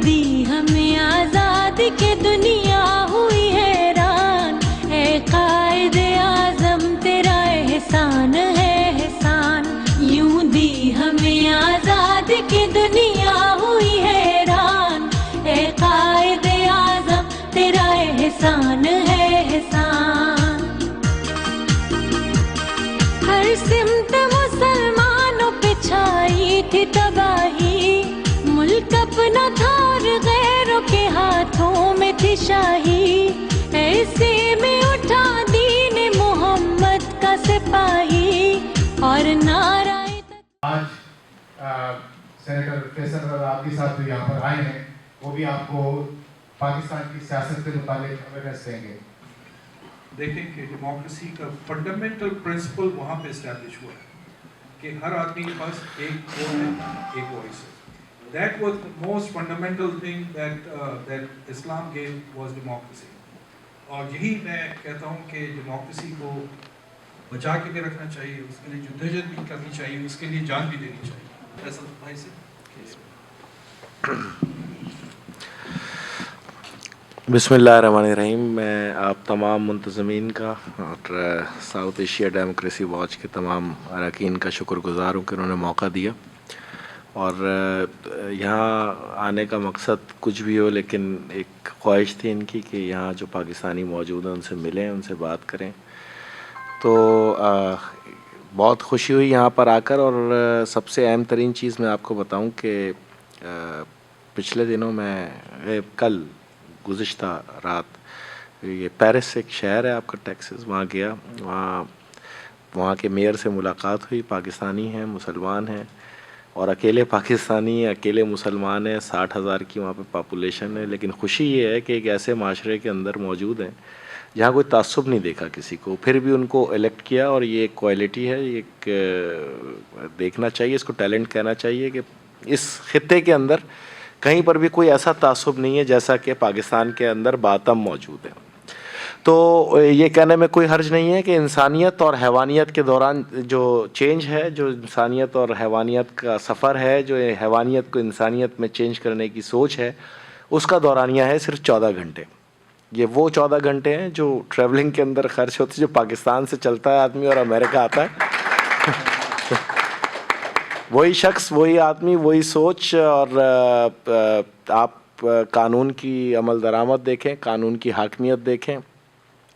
دی ہمیں آزادی کی دنیا ہوئی حیران، اے قائد اعظم تیرا احسان ہے احسان، یوں دی ہمیں آزادی کی دنیا ہوئی حیران، اے قائد اعظم تیرا احسان ہے احسان۔ ہر سمت مسلمانوں پہ چھائی تھی تباہی، ملک اپنا تھا اور غیروں کے ہاتھوں میں تھی شاہی، ایسے میں اٹھا دین محمد کا سپاہی اور نعرہ آج سینیٹر فیصل رضا صاحب جو یہاں پر آئے ہیں وہ بھی آپ کو پاکستان کی سیاست کے متعلق اویئرنیس دیں گے۔ دیکھیں کہ ڈیموکریسی کا فنڈامنٹل پرنسپل وہاں پہ اسٹیبلش ہوا ہے کہ ہر آدمی کے پاس ایک ووٹ ہے، ایک وائس ہے۔ That was the most fundamental thing that Islam gave was democracy. اور یہی میں کہتا ہوں کہ ڈیموکریسی کو بچا کے بھی رکھنا چاہیے، اس کے لیے جدوجہد بھی کرنی چاہیے، اس کے لیے جان بھی دینی چاہیے۔ فیصل بھائی سے بسم اللہ الرحمن الرحیم۔ میں آپ تمام منتظمین کا اور ساؤتھ ایشیا ڈیموکریسی واچ کے تمام اراکین کا شکر گزار ہوں کہ انہوں نے موقع دیا، اور یہاں آنے کا مقصد کچھ بھی ہو لیکن ایک خواہش تھی ان کی کہ یہاں جو پاکستانی موجود ہیں ان سے ملیں، ان سے بات کریں، تو بہت خوشی ہوئی یہاں پر آ کر۔ اور سب سے اہم ترین چیز میں آپ کو بتاؤں کہ پچھلے دنوں میں کل گزشتہ رات یہ پیرس ایک شہر ہے آپ کا ٹیکسس، وہاں گیا، وہاں کے میئر سے ملاقات ہوئی، پاکستانی ہیں، مسلمان ہیں، اور اکیلے پاکستانی ہیں، اکیلے مسلمان ہیں، 60,000 کی وہاں پہ پاپولیشن ہے، لیکن خوشی یہ ہے کہ ایک ایسے معاشرے کے اندر موجود ہیں جہاں کوئی تعصب نہیں دیکھا کسی کو، پھر بھی ان کو الیکٹ کیا، اور یہ ایک کوالٹی ہے، یہ ایک دیکھنا چاہیے، اس کو ٹیلنٹ کہنا چاہیے کہ اس خطے کے اندر کہیں پر بھی کوئی ایسا تعصب نہیں ہے جیسا کہ پاکستان کے اندر باتم موجود ہے۔ تو یہ کہنے میں کوئی حرج نہیں ہے کہ انسانیت اور حیوانیت کے دوران جو چینج ہے، جو انسانیت اور حیوانیت کا سفر ہے، جو حیوانیت کو انسانیت میں چینج کرنے کی سوچ ہے، اس کا دورانیہ ہے صرف 14 گھنٹے۔ یہ وہ 14 گھنٹے ہیں جو ٹریولنگ کے اندر خرچ ہوتے، جو پاکستان سے چلتا ہے آدمی اور امریکہ آتا ہے وہی شخص، وہی آدمی، وہی سوچ، اور آپ قانون کی عمل درآمد دیکھیں، قانون کی حاکمیت دیکھیں۔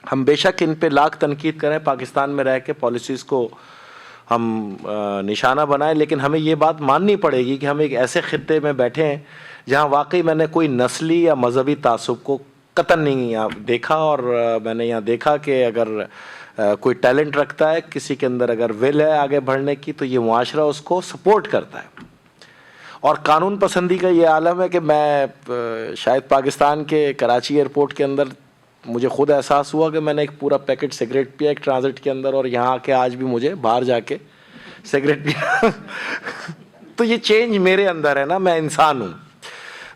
ہم بے شک ان پہ لاکھ تنقید کریں، پاکستان میں رہ کے پالیسیز کو ہم نشانہ بنائیں، لیکن ہمیں یہ بات ماننی پڑے گی کہ ہم ایک ایسے خطے میں بیٹھے ہیں جہاں واقعی میں نے کوئی نسلی یا مذہبی تعصب کو قطعاً نہیں دیکھا، اور میں نے یہاں دیکھا کہ اگر کوئی ٹیلنٹ رکھتا ہے کسی کے اندر، اگر ول ہے آگے بڑھنے کی، تو یہ معاشرہ اس کو سپورٹ کرتا ہے۔ اور قانون پسندی کا یہ عالم ہے کہ میں شاید پاکستان کے کراچی ایئرپورٹ کے اندر مجھے خود احساس ہوا کہ میں نے ایک پورا پیکٹ سگریٹ پیا ایک ٹرانزٹ کے اندر، اور یہاں آ کے آج بھی مجھے باہر جا کے سگریٹ پیا تو یہ چینج میرے اندر ہے نا، میں انسان ہوں،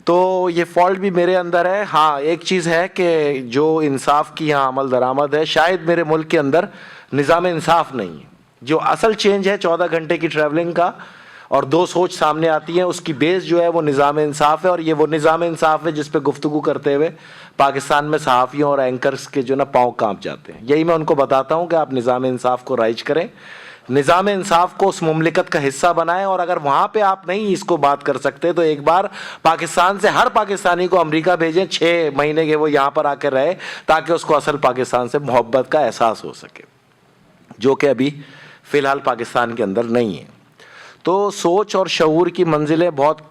تو یہ فالٹ بھی میرے اندر ہے۔ ہاں ایک چیز ہے کہ جو انصاف کی یہاں عمل درآمد ہے، شاید میرے ملک کے اندر نظام انصاف نہیں ہے۔ جو اصل چینج ہے 14 گھنٹے کی ٹریولنگ کا، اور دو سوچ سامنے آتی ہیں، اس کی بیس جو ہے وہ نظام انصاف ہے، اور یہ وہ نظام انصاف ہے جس پہ گفتگو کرتے ہوئے پاکستان میں صحافیوں اور اینکرز کے جو نا پاؤں کانپ جاتے ہیں۔ یہی میں ان کو بتاتا ہوں کہ آپ نظام انصاف کو رائج کریں، نظام انصاف کو اس مملکت کا حصہ بنائیں، اور اگر وہاں پہ آپ نہیں اس کو بات کر سکتے تو ایک بار پاکستان سے ہر پاکستانی کو امریکہ بھیجیں، 6 مہینے کے وہ یہاں پر آ کے رہے، تاکہ اس کو اصل پاکستان سے محبت کا احساس ہو سکے، جو کہ ابھی فی الحال پاکستان کے اندر نہیں ہے۔ تو سوچ اور شعور کی منزلیں بہت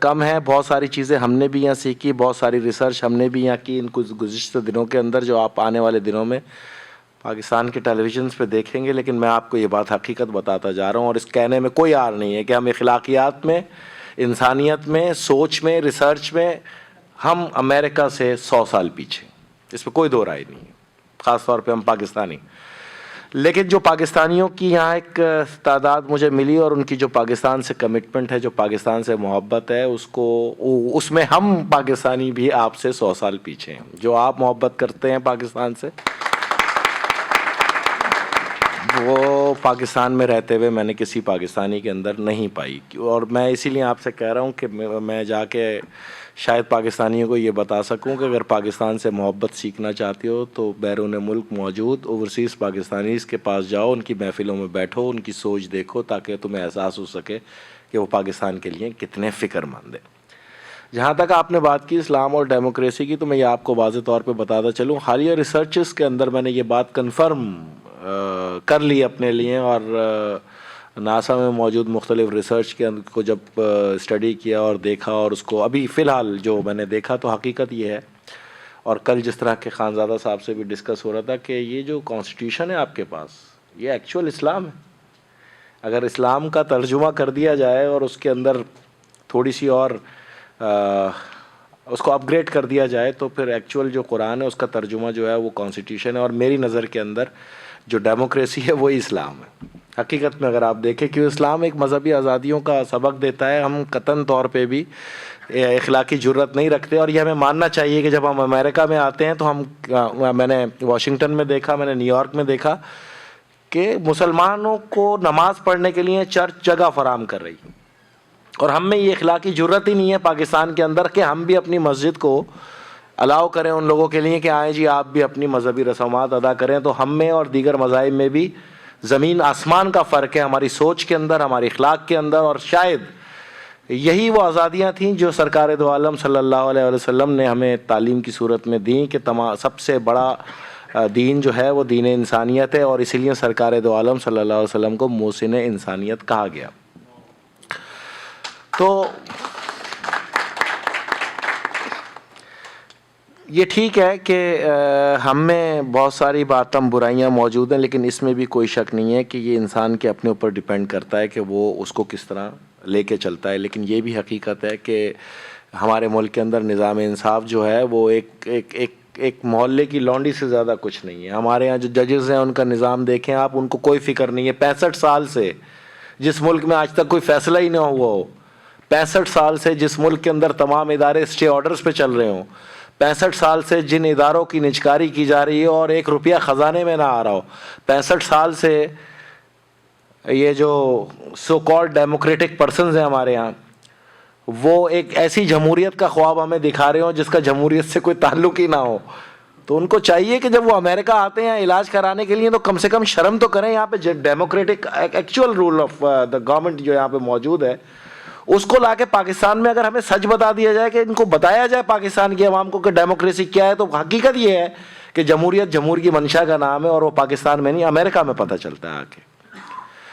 کم ہیں، بہت ساری چیزیں ہم نے بھی یہاں سیکھی، بہت ساری ریسرچ ہم نے بھی یہاں کی ان کچھ گزشتہ دنوں کے اندر، جو آپ آنے والے دنوں میں پاکستان کے ٹیلی ویژنس پہ دیکھیں گے۔ لیکن میں آپ کو یہ بات حقیقت بتاتا جا رہا ہوں، اور اس کہنے میں کوئی عار نہیں ہے کہ ہم اخلاقیات میں، انسانیت میں، سوچ میں، ریسرچ میں ہم امریکہ سے 100 سال پیچھے، اس پہ کوئی دو رائے نہیں ہے، خاص طور پہ ہم پاکستانی۔ لیکن جو پاکستانیوں کی یہاں ایک تعداد مجھے ملی، اور ان کی جو پاکستان سے کمٹمنٹ ہے، جو پاکستان سے محبت ہے، اس میں ہم پاکستانی بھی آپ سے 100 سال پیچھے ہیں۔ جو آپ محبت کرتے ہیں پاکستان سے، وہ پاکستان میں رہتے ہوئے میں نے کسی پاکستانی کے اندر نہیں پائی, اور میں اسی لیے آپ سے کہہ رہا ہوں کہ میں جا کے شاید پاکستانیوں کو یہ بتا سکوں کہ اگر پاکستان سے محبت سیکھنا چاہتے ہو تو بیرون ملک موجود اوورسیز پاکستانیز کے پاس جاؤ, ان کی محفلوں میں بیٹھو, ان کی سوچ دیکھو, تاکہ تمہیں احساس ہو سکے کہ وہ پاکستان کے لیے کتنے فکر مند ہیں. جہاں تک آپ نے بات کی اسلام اور ڈیموکریسی کی, تو میں یہ آپ کو واضح طور پہ بتاتا چلوں, حالیہ ریسرچز کے اندر میں نے یہ بات کنفرم کر لی اپنے لیے, اور ناسا میں موجود مختلف ریسرچ کے کو جب اسٹڈی کیا اور دیکھا, اور اس کو ابھی فی الحال جو میں نے دیکھا تو حقیقت یہ ہے, اور کل جس طرح کے خانزادہ صاحب سے بھی ڈسکس ہو رہا تھا کہ یہ جو کانسٹیٹیوشن ہے آپ کے پاس, یہ ایکچوئل اسلام ہے. اگر اسلام کا ترجمہ کر دیا جائے اور اس کے اندر تھوڑی سی اور اس کو اپ گریڈ کر دیا جائے, تو پھر ایکچوئل جو قرآن ہے اس کا ترجمہ جو ہے وہ کانسٹیٹیوشن ہے, اور میری نظر کے اندر جو ڈیموکریسی ہے وہی اسلام ہے. حقیقت میں اگر آپ دیکھیں کہ اسلام ایک مذہبی آزادیوں کا سبق دیتا ہے, ہم قطعاً طور پہ بھی اخلاقی جرت نہیں رکھتے, اور یہ ہمیں ماننا چاہیے کہ جب ہم امریکہ میں آتے ہیں تو میں نے واشنگٹن میں دیکھا, میں نے نیو یارک میں دیکھا کہ مسلمانوں کو نماز پڑھنے کے لیے چرچ جگہ فراہم کر رہی ہے, اور ہم میں یہ اخلاقی جرت ہی نہیں ہے پاکستان کے اندر کہ ہم بھی اپنی مسجد کو الاؤ کریں ان لوگوں کے لیے کہ آئیں جی آپ بھی اپنی مذہبی رسومات ادا کریں. تو ہم میں اور دیگر مذاہب میں بھی زمین آسمان کا فرق ہے, ہماری سوچ کے اندر, ہماری اخلاق کے اندر, اور شاید یہی وہ آزادیاں تھیں جو سرکار دو عالم صلی اللہ علیہ وسلم نے ہمیں تعلیم کی صورت میں دیں کہ سب سے بڑا دین جو ہے وہ دین انسانیت ہے, اور اسی لیے سرکار دو عالم صلی اللہ علیہ وسلم کو محسن انسانیت کہا گیا. تو یہ ٹھیک ہے کہ ہم میں بہت ساری باتیں برائیاں موجود ہیں, لیکن اس میں بھی کوئی شک نہیں ہے کہ یہ انسان کے اپنے اوپر ڈیپینڈ کرتا ہے کہ وہ اس کو کس طرح لے کے چلتا ہے. لیکن یہ بھی حقیقت ہے کہ ہمارے ملک کے اندر نظام انصاف جو ہے وہ ایک محلے کی لونڈی سے زیادہ کچھ نہیں ہے. ہمارے یہاں جو ججز ہیں ان کا نظام دیکھیں آپ, ان کو کوئی فکر نہیں ہے. 65 سال سے جس ملک میں آج تک کوئی فیصلہ ہی نہ ہوا ہو, 65 سال سے جس ملک کے اندر تمام ادارے اسٹے آرڈرز پہ چل رہے ہوں, 65 سال سے جن اداروں کی نجکاری کی جا رہی ہے اور 1 روپیہ خزانے میں نہ آ رہا ہو, 65 سال سے یہ جو سو کالڈ ڈیموکریٹک پرسنز ہیں ہمارے ہاں, وہ ایک ایسی جمہوریت کا خواب ہمیں دکھا رہے ہوں جس کا جمہوریت سے کوئی تعلق ہی نہ ہو. تو ان کو چاہیے کہ جب وہ امریکہ آتے ہیں علاج کرانے کے لیے تو کم سے کم شرم تو کریں. یہاں پہ democratic actual role of the government جو یہاں پہ موجود ہے, اس کو لا کے پاکستان میں اگر ہمیں سچ بتا دیا جائے, کہ ان کو بتایا جائے پاکستان کی عوام کو کہ ڈیموکریسی کیا ہے, تو حقیقت یہ ہے کہ جمہوریت جمہور کی منشا کا نام ہے, اور وہ پاکستان میں نہیں امریکہ میں پتہ چلتا ہے آ کے.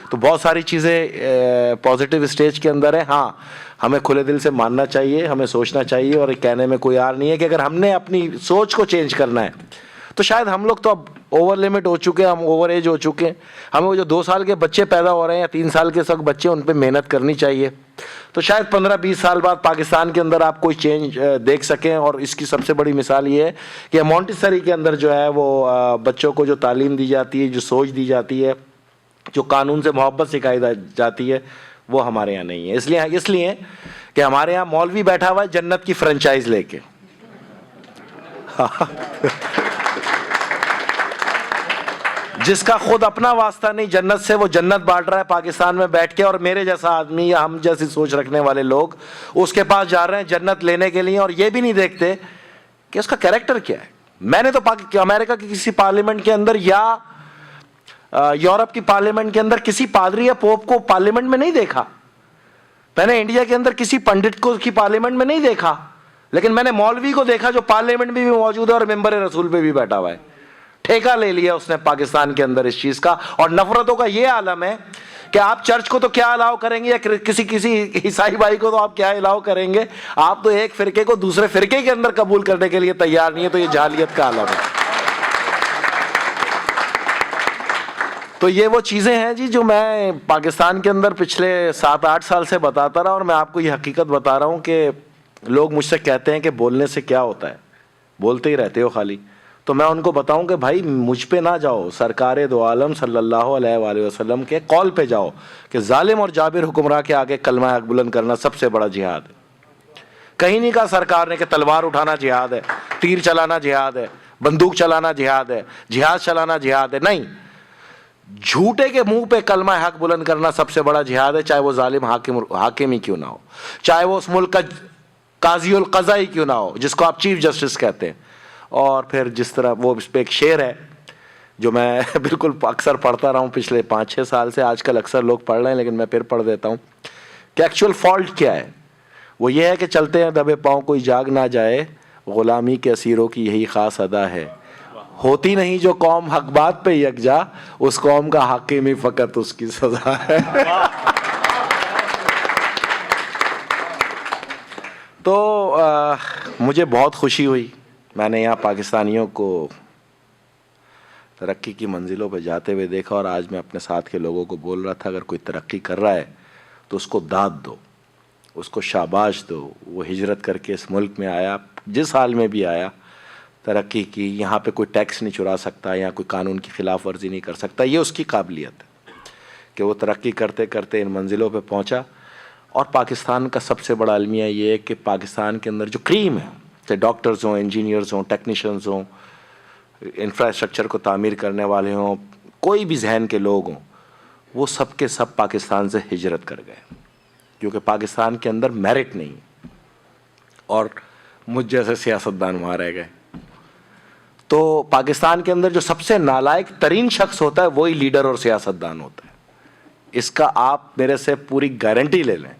تو بہت ساری چیزیں پازیٹیو اسٹیج کے اندر ہیں. ہاں ہمیں کھلے دل سے ماننا چاہیے, ہمیں سوچنا چاہیے, اور کہنے میں کوئی آر نہیں ہے کہ اگر ہم نے اپنی سوچ کو چینج کرنا ہے تو شاید ہم لوگ تو اب اوور لمٹ ہو چکے ہیں, ہم اوور ایج ہو چکے ہیں. ہمیں وہ جو 2 سال کے بچے پیدا ہو رہے ہیں یا 3 سال کے سب بچے, ان پہ محنت کرنی چاہیے. تو شاید 15-20 سال بعد پاکستان کے اندر آپ کوئی چینج دیکھ سکیں. اور اس کی سب سے بڑی مثال یہ ہے کہ مونٹیسری کے اندر جو ہے وہ بچوں کو جو تعلیم دی جاتی ہے, جو سوچ دی جاتی ہے, جو قانون سے محبت سکھائی جاتی ہے, وہ ہمارے یہاں نہیں ہے. اس لیے کہ ہمارے یہاں مولوی بیٹھا ہوا ہے جنت کی فرنچائز لے کے. جس کا خود اپنا واسطہ نہیں جنت سے, وہ جنت بانٹ رہا ہے پاکستان میں بیٹھ کے, اور میرے جیسا آدمی یا ہم جیسی سوچ رکھنے والے لوگ اس کے پاس جا رہے ہیں جنت لینے کے لیے, اور یہ بھی نہیں دیکھتے کہ اس کا کیریکٹر کیا ہے. میں نے تو امریکہ کی کسی پارلیمنٹ کے اندر یا یورپ کی پارلیمنٹ کے اندر کسی پادری یا پوپ کو پارلیمنٹ میں نہیں دیکھا. میں نے انڈیا کے اندر کسی پنڈت کو کی پارلیمنٹ میں نہیں دیکھا, لیکن میں نے مولوی کو دیکھا جو پارلیمنٹ میں بھی موجود ہے اور ممبر رسول پہ بھی بیٹھا ہوا ہے. ٹھیکہ لے لیا اس نے پاکستان کے اندر اس چیز کا. اور نفرتوں کا یہ عالم ہے کہ آپ چرچ کو تو کیا الاؤ کریں گے, یا کسی عیسائی بھائی کو تو آپ کیا الاؤ کریں گے. آپ تو ایک فرقے کو دوسرے فرقے کے اندر قبول کرنے کے لیے تیار نہیں ہے. تو یہ جہلیت کا عالم ہے. تو یہ وہ چیزیں ہیں جی جو میں پاکستان کے اندر پچھلے 7-8 سال سے بتاتا رہا, اور میں آپ کو یہ حقیقت بتا رہا ہوں کہ لوگ مجھ سے کہتے ہیں کہ بولنے سے کیا ہوتا ہے, بولتے ہی رہتے ہو خالی. تو میں ان کو بتاؤں کہ بھائی مجھ پہ نہ جاؤ, سرکار دو عالم صلی اللہ علیہ وآلہ وسلم کے قول پہ جاؤ کہ ظالم اور جابر حکمراں کے آگے کلمہ حق بلند کرنا سب سے بڑا جہاد ہے. کہیں نہیں کہا سرکار نے کہ تلوار اٹھانا جہاد ہے, تیر چلانا جہاد ہے, بندوق چلانا جہاد ہے, جہاز چلانا جہاد ہے. نہیں, جھوٹے کے منہ پہ کلمہ حق بلند کرنا سب سے بڑا جہاد ہے, چاہے وہ ظالم حاکم ہی کیوں نہ ہو, چاہے وہ اس ملک کا قاضی القضاء ہی کیوں نہ ہو, جس کو آپ چیف جسٹس کہتے ہیں. اور پھر جس طرح وہ اس پہ ایک شعر ہے جو میں بالکل اکثر پڑھتا رہا ہوں پچھلے 5-6 سال سے, آج کل اکثر لوگ پڑھ رہے ہیں لیکن میں پھر پڑھ دیتا ہوں کہ ایکچوئل فالٹ کیا ہے. وہ یہ ہے کہ چلتے ہیں دبے پاؤں کوئی جاگ نہ جائے, غلامی کے اسیروں کی یہی خاص ادا ہے, ہوتی نہیں جو قوم حق بات پہ یکجا, اس قوم کا حاکم ہی فقط اس کی سزا ہے. تو مجھے بہت خوشی ہوئی, میں نے یہاں پاکستانیوں کو ترقی کی منزلوں پہ جاتے ہوئے دیکھا, اور آج میں اپنے ساتھ کے لوگوں کو بول رہا تھا اگر کوئی ترقی کر رہا ہے تو اس کو داد دو, اس کو شاباش دو. وہ ہجرت کر کے اس ملک میں آیا, جس حال میں بھی آیا ترقی کی, یہاں پہ کوئی ٹیکس نہیں چرا سکتا, یہاں کوئی قانون کی خلاف ورزی نہیں کر سکتا. یہ اس کی قابلیت ہے کہ وہ ترقی کرتے کرتے ان منزلوں پہ پہنچا. اور پاکستان کا سب سے بڑا المیہ یہ ہے کہ پاکستان کے اندر جو کریم ہے, چاہے ڈاکٹرز ہوں, انجینئرز ہوں, ٹیکنیشینز ہوں, انفراسٹرکچر کو تعمیر کرنے والے ہوں, کوئی بھی ذہن کے لوگ ہوں, وہ سب کے سب پاکستان سے ہجرت کر گئے کیونکہ پاکستان کے اندر میرٹ نہیں, اور مجھ جیسے سیاستدان وہاں رہ گئے. تو پاکستان کے اندر جو سب سے نالائق ترین شخص ہوتا ہے وہی لیڈر اور سیاستدان ہوتا ہے. اس کا آپ میرے سے پوری گارنٹی لے لیں.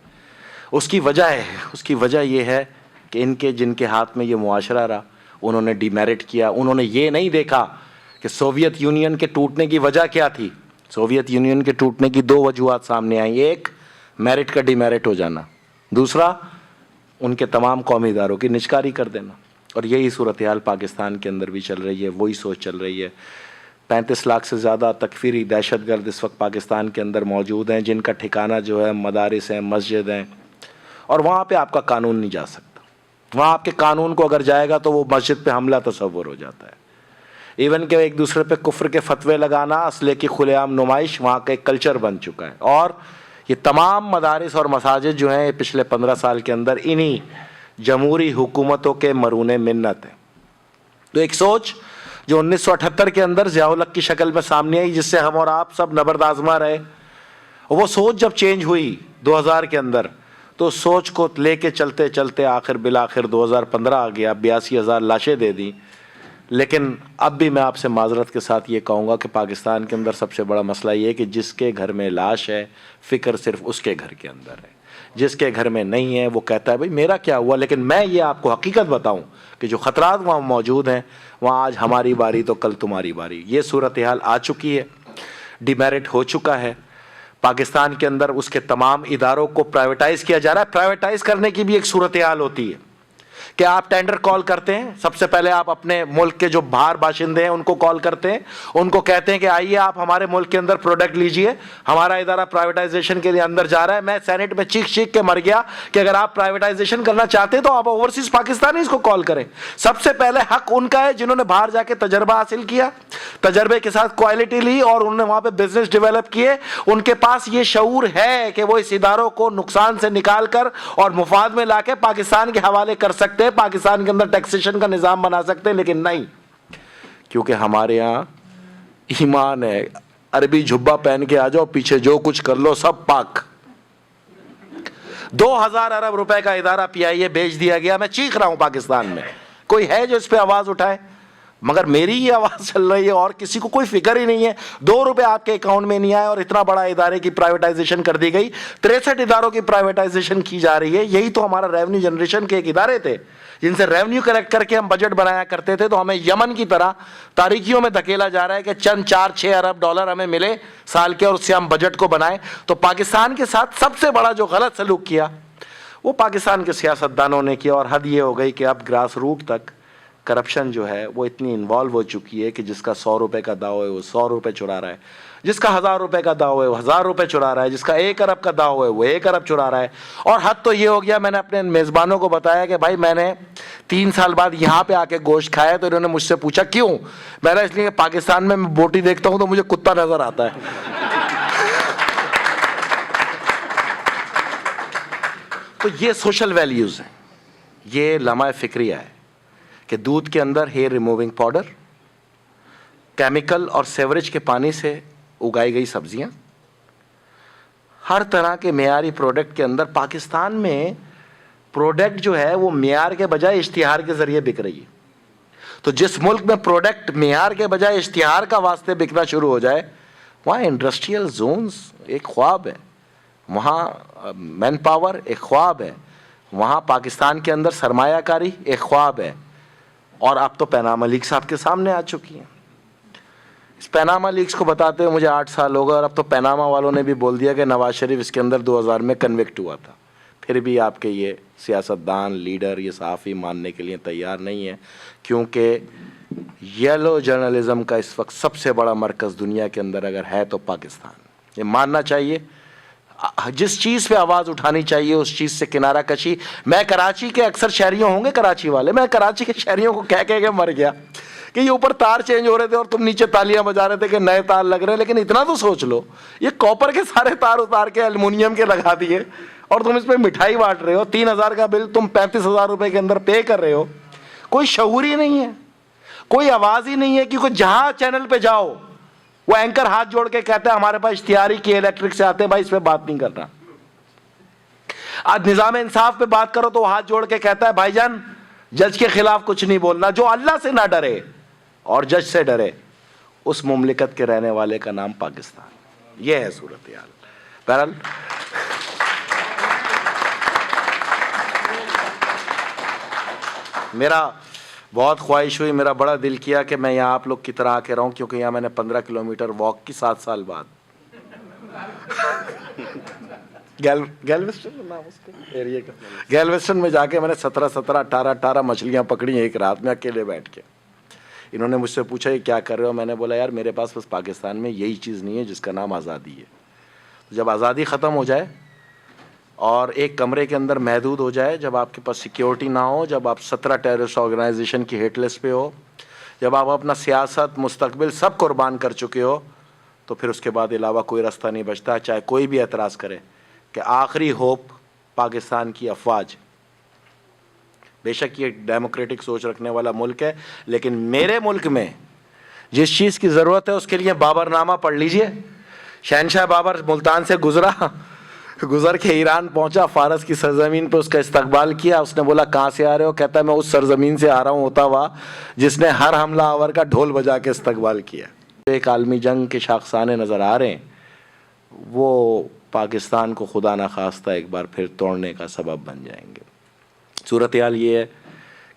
اس کی وجہ ہے, اس کی وجہ یہ ہے کہ ان کے جن کے ہاتھ میں یہ معاشرہ رہا, انہوں نے ڈی میرٹ کیا. انہوں نے یہ نہیں دیکھا کہ سوویت یونین کے ٹوٹنے کی وجہ کیا تھی. سوویت یونین کے ٹوٹنے کی 2 وجوہات سامنے آئیں, ایک میرٹ کا ڈی میرٹ ہو جانا, دوسرا ان کے تمام قومی اداروں کی نجکاری کر دینا. اور یہی صورتحال پاکستان کے اندر بھی چل رہی ہے, وہی سوچ چل رہی ہے. 35 لاکھ سے زیادہ تکفیری دہشت گرد اس وقت پاکستان کے اندر موجود ہیں, جن کا ٹھکانہ جو ہے مدارس ہیں, مسجد ہیں, اور وہاں پہ آپ کا قانون نہیں جا سکتا. وہاں آپ کے قانون کو اگر جائے گا تو وہ مسجد پہ حملہ تصور ہو جاتا ہے. ایون کہ ایک دوسرے پہ کفر کے فتوے لگانا, اسلحے کی کھلے عام نمائش وہاں کا ایک کلچر بن چکا ہے. اور یہ تمام مدارس اور مساجد جو ہیں پچھلے 15 سال کے اندر انہی جمہوری حکومتوں کے مرہون منت ہیں. تو ایک سوچ جو 1978 کے اندر ضیاء الحق کی شکل میں سامنے آئی, جس سے ہم اور آپ سب نبرد آزما رہے, وہ سوچ جب چینج ہوئی 2000 کے اندر, تو سوچ کو لے کے چلتے چلتے آخر بالآخر 2015 آ گیا, 82,000 لاشیں دے دیں. لیکن اب بھی میں آپ سے معذرت کے ساتھ یہ کہوں گا کہ پاکستان کے اندر سب سے بڑا مسئلہ یہ ہے کہ جس کے گھر میں لاش ہے فکر صرف اس کے گھر کے اندر ہے, جس کے گھر میں نہیں ہے وہ کہتا ہے بھائی میرا کیا ہوا. لیکن میں یہ آپ کو حقیقت بتاؤں کہ جو خطرات وہاں موجود ہیں, وہاں آج ہماری باری تو کل تمہاری باری. یہ صورتحال آ چکی ہے, ڈی میرٹ ہو چکا ہے پاکستان کے اندر. اس کے تمام اداروں کو پرائیویٹائز کیا جا رہا ہے. پرائیویٹائز کرنے کی بھی ایک صورتحال ہوتی ہے کہ آپ ٹینڈر کال کرتے ہیں, سب سے پہلے آپ اپنے ملک کے جو باہر باشندے ہیں ان کو کال کرتے ہیں, ان کو کہتے ہیں کہ آئیے آپ ہمارے ملک کے اندر پروڈکٹ لیجئے, ہمارا ادارہ پرائیویٹائزیشن کے لیے اندر جا رہا ہے. میں سینٹ میں چیخ کے مر گیا کہ اگر آپ پرائیویٹائزیشن کرنا چاہتے ہیں تو آپ اوورسیز پاکستانیز کو کال کریں. سب سے پہلے حق ان کا ہے جنہوں نے باہر جا کے تجربہ حاصل کیا, تجربے کے ساتھ کوالٹی لی اور انہوں نے وہاں پہ بزنس ڈیولپ کیے. ان کے پاس یہ شعور ہے کہ وہ اس اداروں کو نقصان سے نکال کر اور مفاد میں لا کے پاکستان کے حوالے کر سکتے, پاکستان کے اندر ٹیکسیشن کا نظام بنا سکتے ہیں. لیکن نہیں, کیونکہ ہمارے یہاں ایمان ہے, عربی جھبا پہن کے آ جاؤ, پیچھے جو کچھ کر لو سب پاک. 2,000 ارب روپے کا ادارہ PIA بیچ دیا گیا. میں چیخ رہا ہوں پاکستان میں, کوئی ہے جو اس پہ آواز اٹھائے؟ مگر میری ہی آواز چل رہی ہے اور کسی کو کوئی فکر ہی نہیں ہے. 2 روپے آپ کے اکاؤنٹ میں نہیں آئے اور اتنا بڑا ادارے کی پرائیویٹائزیشن کر دی گئی. 63 اداروں کی پرائیویٹائزیشن کی جا رہی ہے. یہی تو ہمارا ریونیو جنریشن کے ایک ادارے تھے جن سے ریونیو کلیکٹ کر کے ہم بجٹ بنایا کرتے تھے. تو ہمیں یمن کی طرح تاریکیوں میں دھکیلا جا رہا ہے کہ چند 4-6 ارب ڈالر ہمیں ملے سال کے اور اس سے ہم بجٹ کو بنائیں. تو پاکستان کے ساتھ سب سے بڑا جو غلط سلوک کیا وہ پاکستان کے سیاستدانوں نے کیا. اور حد یہ ہو گئی کہ اب گراس روٹ تک کرپشن جو ہے وہ اتنی انوالو ہو چکی ہے کہ جس کا 100 روپے کا داؤ ہے وہ 100 روپے چرا رہا ہے, جس کا 1000 روپے کا داؤ ہے وہ 1000 روپے چرا رہا ہے, جس کا 1 ارب کا داؤ ہے وہ 1 ارب چرا رہا ہے. اور حد تو یہ ہو گیا, میں نے اپنے میزبانوں کو بتایا کہ بھائی میں نے 3 سال بعد یہاں پہ آ کے گوشت کھایا, تو انہوں نے مجھ سے پوچھا کیوں؟ میں نے اس لیے کہ پاکستان میں بوٹی دیکھتا ہوں تو مجھے کتا نظر آتا ہے. تو یہ سوشل ویلیوز ہیں, یہ لمحہ فکریہ ہے کہ دودھ کے اندر ہیئر ریموونگ پاؤڈر, کیمیکل اور سیوریج کے پانی سے اگائی گئی سبزیاں, ہر طرح کے معیاری پروڈکٹ کے اندر پاکستان میں پروڈکٹ جو ہے وہ معیار کے بجائے اشتہار کے ذریعے بک رہی ہے. تو جس ملک میں پروڈکٹ معیار کے بجائے اشتہار کا واسطے بکنا شروع ہو جائے, وہاں انڈسٹریل زونز ایک خواب ہے, وہاں مین پاور ایک خواب ہے, وہاں پاکستان کے اندر سرمایہ کاری ایک خواب ہے. اور اب تو پیناما لیکس آپ کے سامنے آ چکی ہیں. اس پیناما لیکس کو بتاتے ہوئے مجھے 8 سال ہو گئے, اور اب تو پیناما والوں نے بھی بول دیا کہ نواز شریف اس کے اندر 2000 میں کنوکٹ ہوا تھا. پھر بھی آپ کے یہ سیاستدان, لیڈر, یہ صحافی ماننے کے لیے تیار نہیں ہے, کیونکہ یلو جرنلزم کا اس وقت سب سے بڑا مرکز دنیا کے اندر اگر ہے تو پاکستان. یہ ماننا چاہیے, جس چیز پہ آواز اٹھانی چاہیے اس چیز سے کنارہ کشی. میں کراچی کے اکثر شہریوں ہوں گے کراچی والے, میں کراچی کے شہریوں کو کہہ کے مر گیا کہ یہ اوپر تار چینج ہو رہے تھے اور تم نیچے تالیاں بجا رہے تھے کہ نئے تار لگ رہے ہیں, لیکن اتنا تو سوچ لو یہ کاپر کے سارے تار اتار کے ایلومینیم کے لگا دیے اور تم اس پہ مٹھائی بانٹ رہے ہو. 3000 کا بل تم 35,000 روپے کے اندر پے کر رہے ہو. کوئی شعور ہی نہیں ہے, کوئی آواز ہی نہیں ہے, کیونکہ جہاں چینل پہ جاؤ وہ اینکر ہاتھ جوڑ کے کہتے ہیں ہمارے پاس اشتہاری کی الیکٹرک سے آتے ہیں, بھائی اس پہ بات نہیں کرنا. آج نظام انصاف پہ بات کرو تو وہ ہاتھ جوڑ کے کہتا ہے بھائی جان جج کے خلاف کچھ نہیں بولنا. جو اللہ سے نہ ڈرے اور جج سے ڈرے اس مملکت کے رہنے والے کا نام پاکستان. یہ ہے صورتحال. بہرحال میرا بہت خواہش ہوئی, میرا بڑا دل کیا کہ میں یہاں آپ لوگ کی طرح آ کے رہوں, کیونکہ یہاں میں نے 15 کلومیٹر واک کی 7 سال بعد گیلویسٹن نام اس کے ایریے کا, گیلویسٹن میں جا کے میں نے 18 مچھلیاں پکڑی ایک رات میں اکیلے بیٹھ کے. انہوں نے مجھ سے پوچھا یہ کیا کر رہے ہو, میں نے بولا یار میرے پاس بس پاکستان میں یہی چیز نہیں ہے جس کا نام آزادی ہے. جب آزادی ختم ہو جائے اور ایک کمرے کے اندر محدود ہو جائے, جب آپ کے پاس سیکیورٹی نہ ہو, جب آپ 17 ٹیررسٹ آرگنائزیشن کی ہٹ لسٹ پہ ہو, جب آپ اپنا سیاست مستقبل سب قربان کر چکے ہو, تو پھر اس کے بعد علاوہ کوئی راستہ نہیں بچتا, چاہے کوئی بھی اعتراض کرے کہ آخری ہوپ پاکستان کی افواج. بے شک یہ ڈیموکریٹک سوچ رکھنے والا ملک ہے, لیکن میرے ملک میں جس چیز کی ضرورت ہے اس کے لیے بابر نامہ پڑھ لیجئے. شہنشاہ بابر ملتان سے گزر کے ایران پہنچا, فارس کی سرزمین پہ اس کا استقبال کیا. اس نے بولا کہاں سے آ رہے ہو, کہتا ہے میں اس سرزمین سے آ رہا ہوں ہوتا ہوا جس نے ہر حملہ آور کا ڈھول بجا کے استقبال کیا. ایک عالمی جنگ کے شاخسانے نظر آ رہے ہیں, وہ پاکستان کو خدا نخواستہ ایک بار پھر توڑنے کا سبب بن جائیں گے. صورتحال یہ ہے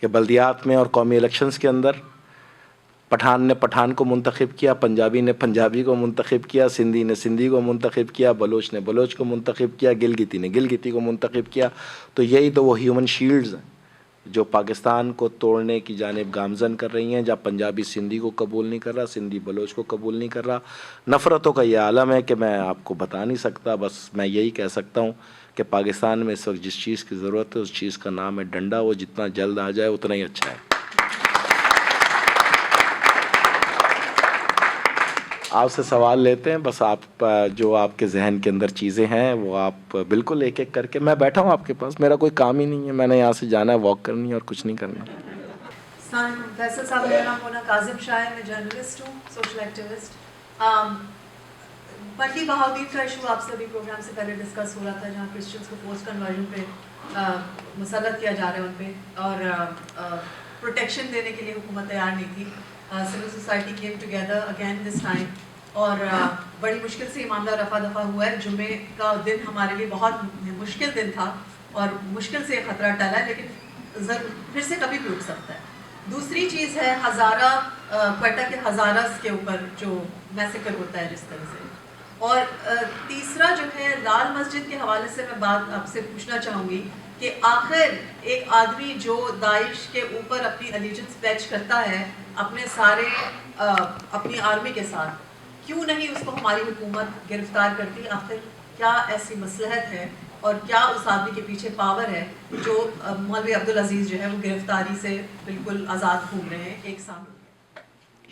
کہ بلدیات میں اور قومی الیکشنز کے اندر پٹھان نے پٹھان کو منتخب کیا, پنجابی نے پنجابی کو منتخب کیا, سندھی نے سندھی کو منتخب کیا, بلوچ نے بلوچ کو منتخب کیا, گلگتی نے گلگتی کو منتخب کیا. تو یہی تو وہ ہیومن شیلڈز ہیں جو پاکستان کو توڑنے کی جانب گامزن کر رہی ہیں, جب پنجابی سندھی کو قبول نہیں کر رہا, سندھی بلوچ کو قبول نہیں کر رہا. نفرتوں کا یہ عالم ہے کہ میں آپ کو بتا نہیں سکتا. بس میں یہی کہہ سکتا ہوں کہ پاکستان میں اس وقت جس چیز کی ضرورت ہے اس چیز کا نام ہے ڈنڈا. وہ جتنا جلد آ جائے اتنا ہی اچھا ہے. آپ سے سوال لیتے ہیں, بس آپ جو آپ کے ذہن کے اندر چیزیں ہیں وہ آپ بالکل ایک ایک کر کے. میں بیٹھا ہوں آپ کے پاس, میرا کوئی کام ہی نہیں ہے, میں نے یہاں سے جانا ہے, واک کرنی ہے اور کچھ نہیں کرنا. فیصل صاحب میرا نام مونا کاظم شاہ ہے, میں جرنلسٹ ہوں, سوشل ایکٹیوسٹ. پٹی بہاودیر کا ایشو آپ سے بھی پروگرام سے پہلے ڈسکس ہو رہا تھا, جہاں کرسچنس کو فورس کنورژن پہ مسلط کیا جا رہا ہے ان پہ, اور پروٹیکشن دینے کے لیے حکومت تیار نہیں تھی. Civil society came together again this time, اور بڑی مشکل سے یہ معاملہ رفع دفع ہوا ہے. جمعے کا دن ہمارے لیے بہت مشکل دن تھا اور مشکل سے خطرہ ٹلا ہے, لیکن پھر سے کبھی بھی اٹھ سکتا ہے. دوسری چیز ہے ہزارہ, کوئٹہ کے ہزارہ کے اوپر جو میسیکر ہوتا ہے جس طرح سے. اور تیسرا جو ہے لال مسجد کے حوالے سے میں بات آپ سے پوچھنا چاہوں گی کہ آخر ایک آدمی جو داعش کے اوپر اپنی الیجنس پلیج کرتا ہے اپنے سارے اپنی آرمی کے ساتھ, کیوں نہیں اس کو ہماری حکومت گرفتار کرتی؟ آخر کیا ایسی مصلحت ہے اور کیا اس آدمی کے پیچھے پاور ہے جو مولوی عبدالعزیز جو ہے وہ گرفتاری سے بالکل آزاد گھوم رہے ہیں ایک سال؟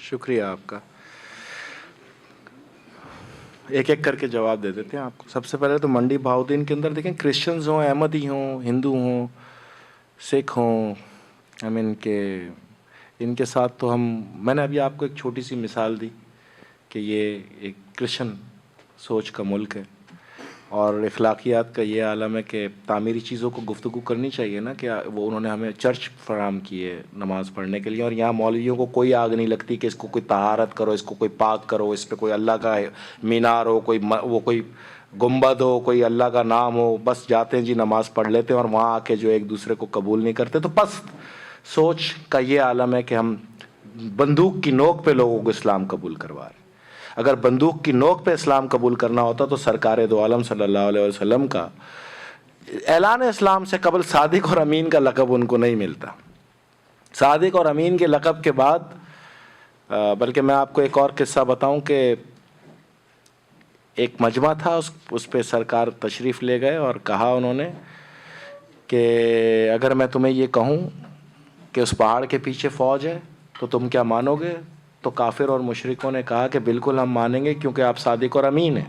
شکریہ آپ کا. ایک ایک کر کے جواب دے دیتے ہیں آپ کو. سب سے پہلے تو منڈی بہاؤدین کے اندر دیکھیں, کرسچنز ہوں, احمدی ہوں, ہندو ہوں, سکھ ہوں, ان کے ساتھ تو میں نے ابھی آپ کو ایک چھوٹی سی مثال دی کہ یہ ایک کرسچن سوچ کا ملک ہے اور اخلاقیات کا یہ عالم ہے کہ تعمیری چیزوں کو گفتگو کرنی چاہیے نا کہ وہ انہوں نے ہمیں چرچ فراہم کی ہے نماز پڑھنے کے لیے اور یہاں مولویوں کو کوئی آگ نہیں لگتی کہ اس کو کوئی طہارت کرو, اس کو کوئی پاک کرو, اس پہ کوئی اللہ کا مینار ہو, کوئی گنبد ہو, کوئی اللہ کا نام ہو. بس جاتے ہیں جی نماز پڑھ لیتے ہیں اور وہاں آ کے جو ایک دوسرے کو قبول نہیں کرتے. تو پست سوچ کا یہ عالم ہے کہ ہم بندوق کی نوک پہ لوگوں کو اسلام قبول کروا رہے ہیں. اگر بندوق کی نوک پہ اسلام قبول کرنا ہوتا تو سرکار دو عالم صلی اللہ علیہ وسلم کا اعلان اسلام سے قبل صادق اور امین کا لقب ان کو نہیں ملتا. صادق اور امین کے لقب کے بعد بلکہ میں آپ کو ایک اور قصہ بتاؤں کہ ایک مجمع تھا, اس پہ سرکار تشریف لے گئے اور کہا انہوں نے کہ اگر میں تمہیں یہ کہوں کہ اس پہاڑ کے پیچھے فوج ہے تو تم کیا مانو گے؟ تو کافر اور مشرکوں نے کہا کہ بالکل ہم مانیں گے کیونکہ آپ صادق اور امین ہیں.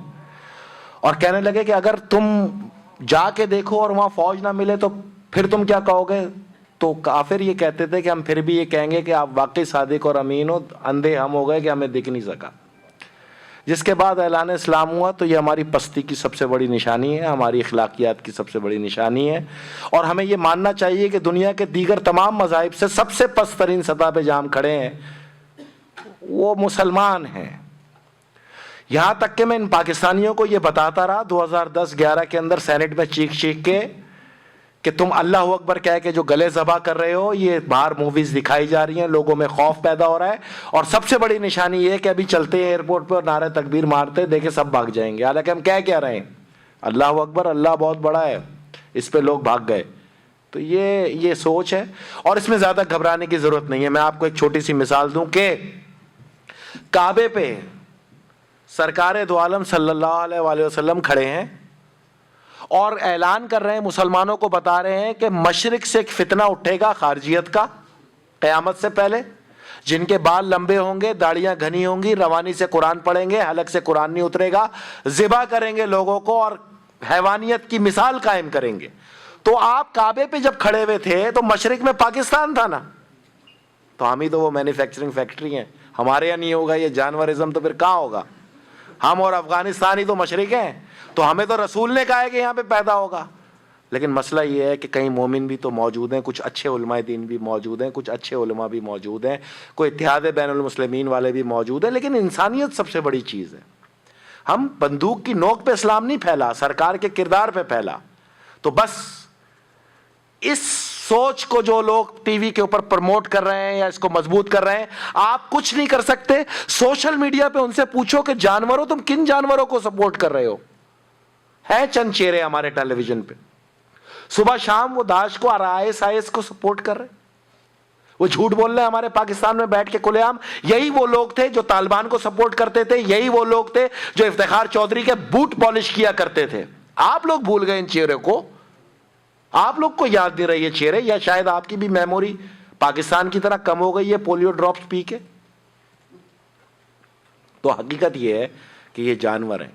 اور کہنے لگے کہ اگر تم جا کے دیکھو اور وہاں فوج نہ ملے تو پھر تم کیا کہو گے؟ تو کافر یہ کہتے تھے کہ ہم پھر بھی یہ کہیں گے کہ آپ واقعی صادق اور امین ہو, اندھے ہم ہو گئے کہ ہمیں دکھ نہیں سکا. جس کے بعد اعلان اسلام ہوا تو یہ ہماری پستی کی سب سے بڑی نشانی ہے, ہماری اخلاقیات کی سب سے بڑی نشانی ہے. اور ہمیں یہ ماننا چاہیے کہ دنیا کے دیگر تمام مذاہب سے سب سے پست ترین سطح پہ جہاں ہم کھڑے ہیں وہ مسلمان ہیں. یہاں تک کہ میں ان پاکستانیوں کو یہ بتاتا رہا 2010-11 کے اندر سینٹ میں چیخ کے کہ تم اللہ اکبر کہہ کے جو گلے ذبح کر رہے ہو, یہ باہر موویز دکھائی جا رہی ہیں, لوگوں میں خوف پیدا ہو رہا ہے. اور سب سے بڑی نشانی یہ ہے کہ ابھی چلتے ہیں ایئرپورٹ پہ اور نعرہ تکبیر مارتے دیکھیں سب بھاگ جائیں گے, حالانکہ ہم کہہ رہے ہیں اللہ اکبر, اللہ بہت بڑا ہے, اس پہ لوگ بھاگ گئے. تو یہ سوچ ہے اور اس میں زیادہ گھبرانے کی ضرورت نہیں ہے. میں آپ کو ایک چھوٹی سی مثال دوں کہ کعبے پہ سرکار دو عالم صلی اللہ علیہ وآلہ وسلم کھڑے ہیں اور اعلان کر رہے ہیں, مسلمانوں کو بتا رہے ہیں کہ مشرق سے ایک فتنہ اٹھے گا خارجیت کا قیامت سے پہلے, جن کے بال لمبے ہوں گے, داڑیاں گھنی ہوں گی, روانی سے قرآن پڑھیں گے, حلق سے قرآن نہیں اترے گا, ذبح کریں گے لوگوں کو اور حیوانیت کی مثال قائم کریں گے. تو آپ کعبے پہ جب کھڑے ہوئے تھے تو مشرق میں پاکستان تھا نا, تو ہم ہی تو وہ مینوفیکچرنگ فیکٹری ہیں, ہمارے یہاں نہیں ہوگا یہ جانورزم تو پھر کہاں ہوگا؟ ہم اور افغانستان ہی تو مشرق ہیں, تو ہمیں تو رسول نے کہا ہے کہ یہاں پہ پیدا ہوگا. لیکن مسئلہ یہ ہے کہ کئی مومن بھی تو موجود ہیں, کچھ اچھے علماء دین بھی موجود ہیں, کچھ اچھے علماء بھی موجود ہیں, کوئی اتحاد بین المسلمین والے بھی موجود ہیں, لیکن انسانیت سب سے بڑی چیز ہے. ہم بندوق کی نوک پہ اسلام نہیں پھیلا, سرکار کے کردار پہ پھیلا. تو بس اس سوچ کو جو لوگ ٹی وی کے اوپر پروموٹ کر رہے ہیں یا اس کو مضبوط کر رہے ہیں, آپ کچھ نہیں کر سکتے. سوشل میڈیا پہ ان سے پوچھو کہ جانوروں, تم کن جانوروں کو سپورٹ کر رہے ہو؟ ہیں چند چہرے ہمارے ٹیلی ویژن پہ, صبح شام وہ داعش کو اور IS کو سپورٹ کر رہے, وہ جھوٹ بول رہے ہیں ہمارے پاکستان میں بیٹھ کے کھلے عام. یہی وہ لوگ تھے جو طالبان کو سپورٹ کرتے تھے, یہی وہ لوگ تھے جو افتخار چودھری کے بوٹ پالش کیا کرتے تھے. آپ لوگ بھول گئے ان چہرے کو, آپ لوگ کو یاد نہیں رہی یہ چہرے, یا شاید آپ کی بھی میموری پاکستان کی طرح کم ہو گئی ہے پولیو ڈراپس پی کے. تو حقیقت یہ ہے کہ یہ جانور ہیں,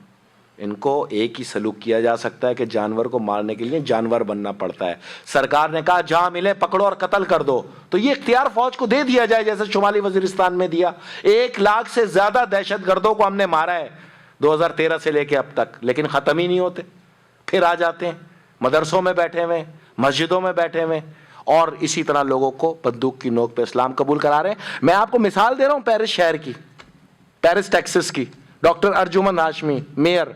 ان کو ایک ہی سلوک کیا جا سکتا ہے کہ جانور کو مارنے کے لیے جانور بننا پڑتا ہے. سرکار نے کہا جہاں ملے پکڑو اور قتل کر دو, تو یہ اختیار فوج کو دے دیا جائے جیسے شمالی وزیرستان میں دیا. 1 لاکھ سے زیادہ دہشت گردوں کو ہم نے مارا ہے 2013 سے لے کے اب تک, لیکن ختم ہی نہیں ہوتے. پھر آ جاتے ہیں مدرسوں میں بیٹھے ہوئے, مسجدوں میں بیٹھے ہوئے, اور اسی طرح لوگوں کو بندوق کی نوک پہ اسلام قبول کرا رہے ہیں. میں آپ کو مثال دے رہا ہوں پیرس شہر کی, پیرس ٹیکسس کی. ڈاکٹر ارجمن ہاشمی میئر,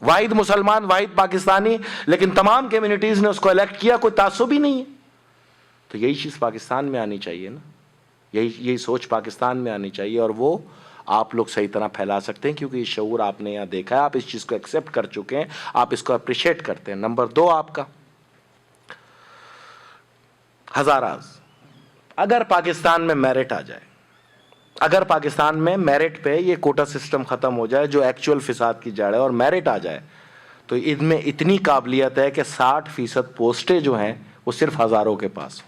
واحد مسلمان, واحد پاکستانی, لیکن تمام کمیونٹیز نے اس کو الیکٹ کیا, کوئی تعصب ہی نہیں ہے. تو یہی چیز پاکستان میں آنی چاہیے نا, یہی سوچ پاکستان میں آنی چاہیے, اور وہ آپ لوگ صحیح طرح پھیلا سکتے ہیں کیونکہ یہ شعور آپ نے یہاں دیکھا ہے, آپ اس چیز کو ایکسیپٹ کر چکے ہیں, آپ اس کو اپریشیٹ کرتے ہیں. نمبر 2 آپ کا ہزاراز. اگر پاکستان میں میرٹ آ جائے, اگر پاکستان میں میرٹ پہ یہ کوٹا سسٹم ختم ہو جائے جو ایکچوئل فساد کی جڑ ہے, اور میرٹ آ جائے, تو ان میں اتنی قابلیت ہے کہ 60% پوسٹیں جو ہیں وہ صرف ہزاروں کے پاس.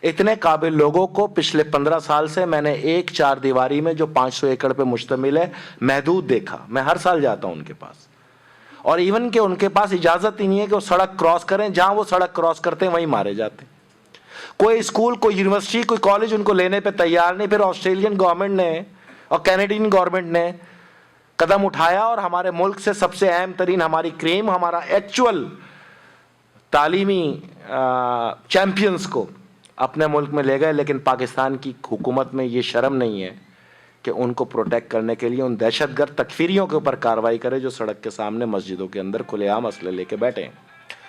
اتنے قابل لوگوں کو پچھلے 15 سال سے میں نے ایک 4 دیواری میں جو 500 ایکڑ پہ مشتمل ہے محدود دیکھا. میں ہر سال جاتا ہوں ان کے پاس, اور ایون کہ ان کے پاس اجازت ہی نہیں ہے کہ وہ سڑک کراس کریں, جہاں وہ سڑک کراس کرتے ہیں وہیں مارے جاتے ہیں. کوئی اسکول, کوئی یونیورسٹی, کوئی کالج ان کو لینے پہ تیار نہیں. پھر آسٹریلین گورنمنٹ نے اور کینیڈین گورنمنٹ نے قدم اٹھایا اور ہمارے ملک سے سب سے اہم ترین ہماری کریم، ہمارا ایکچول تعلیمی چیمپئنز کو اپنے ملک میں لے گئے. لیکن پاکستان کی حکومت میں یہ شرم نہیں ہے کہ ان کو پروٹیکٹ کرنے کے لیے ان دہشت گرد تکفیریوں کے اوپر کارروائی کرے جو سڑک کے سامنے مسجدوں کے اندر کھلے عام اسلحے لے کے بیٹھے ہیں.